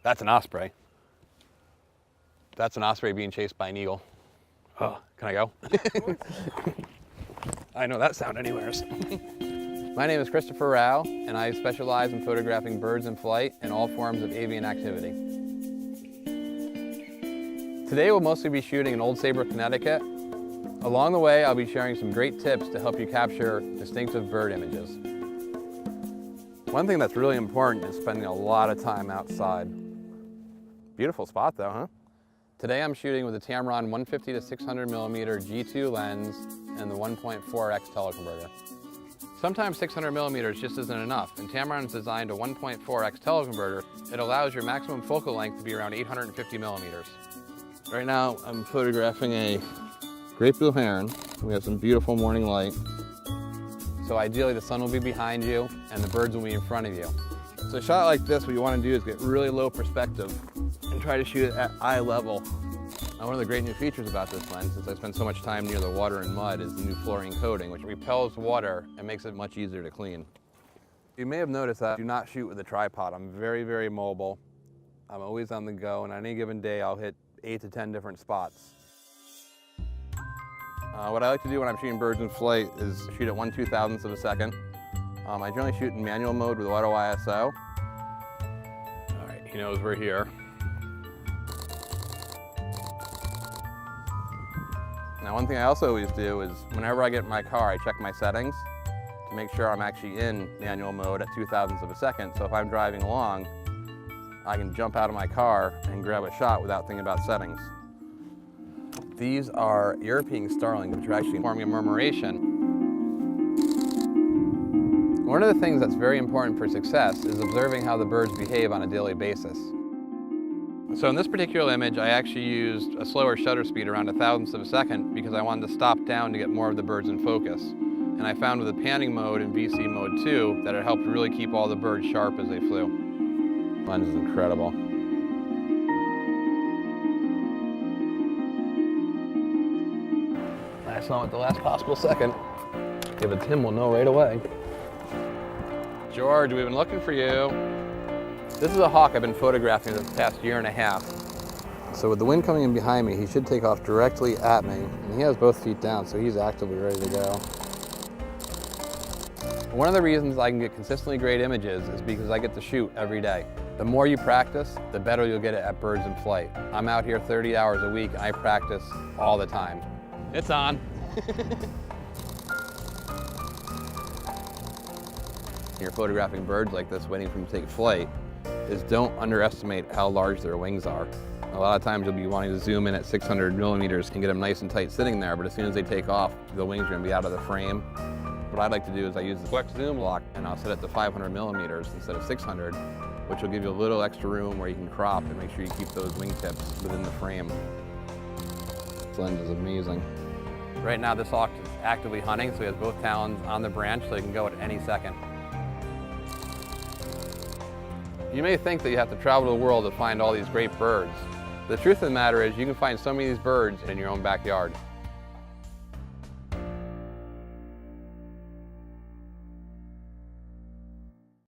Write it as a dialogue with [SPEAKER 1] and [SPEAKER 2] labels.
[SPEAKER 1] That's an osprey. That's an osprey being chased by an eagle. Oh, can I go? I know that sound anywheres. My name is Christopher Rao, and I specialize in photographing birds in flight and all forms of avian activity. Today we'll mostly be shooting in Old Saybrook, Connecticut. Along the way, I'll be sharing some great tips to help you capture distinctive bird images. One thing that's really important is spending a lot of time outside. Beautiful spot though, huh? Today I'm shooting with a Tamron 150 to 600mm G2 lens and the 1.4x teleconverter. Sometimes 600mm just isn't enough, and Tamron's designed a 1.4x teleconverter. It allows your maximum focal length to be around 850mm. Right now I'm photographing a great blue heron. We have some beautiful morning light. So ideally the sun will be behind you and the birds will be in front of you. So a shot like this, what you want to do is get really low perspective and try to shoot it at eye level. Now, one of the great new features about this lens, since I spend so much time near the water and mud, is the new fluorine coating, which repels water and makes it much easier to clean. You may have noticed that I do not shoot with a tripod. I'm very, very mobile. I'm always on the go, and on any given day I'll hit 8 to 10 different spots. What I like to do when I'm shooting birds in flight is shoot at 1/2000th of a second. I generally shoot in manual mode with auto ISO. All right, he knows we're here. Now, one thing I also always do is whenever I get in my car, I check my settings to make sure I'm actually in manual mode at 2/1000th of a second. So if I'm driving along, I can jump out of my car and grab a shot without thinking about settings. These are European starlings, which are actually forming a murmuration. One of the things that's very important for success is observing how the birds behave on a daily basis. So in this particular image, I actually used a slower shutter speed around 1/1000th of a second because I wanted to stop down to get more of the birds in focus. And I found with the panning mode and VC mode 2 that it helped really keep all the birds sharp as they flew. Lens is incredible. I saw him at the last possible second. If it's him, we'll know right away. George, we've been looking for you. This is a hawk I've been photographing the past year and a half. So with the wind coming in behind me, he should take off directly at me. And he has both feet down, so he's actively ready to go. One of the reasons I can get consistently great images is because I get to shoot every day. The more you practice, the better you'll get at birds in flight. I'm out here 30 hours a week and I practice all the time. It's on. You're photographing birds like this waiting for them to take flight, is don't underestimate how large their wings are. A lot of times you'll be wanting to zoom in at 600mm and get them nice and tight sitting there, but as soon as they take off, the wings are going to be out of the frame. What I like to do is I use the flex zoom lock and I'll set it to 500mm instead of 600, which will give you a little extra room where you can crop and make sure you keep those wingtips within the frame. This lens is amazing. Right now this hawk is actively hunting, so he has both talons on the branch so he can go at any second. You may think that you have to travel the world to find all these great birds. The truth of the matter is you can find so many of these birds in your own backyard.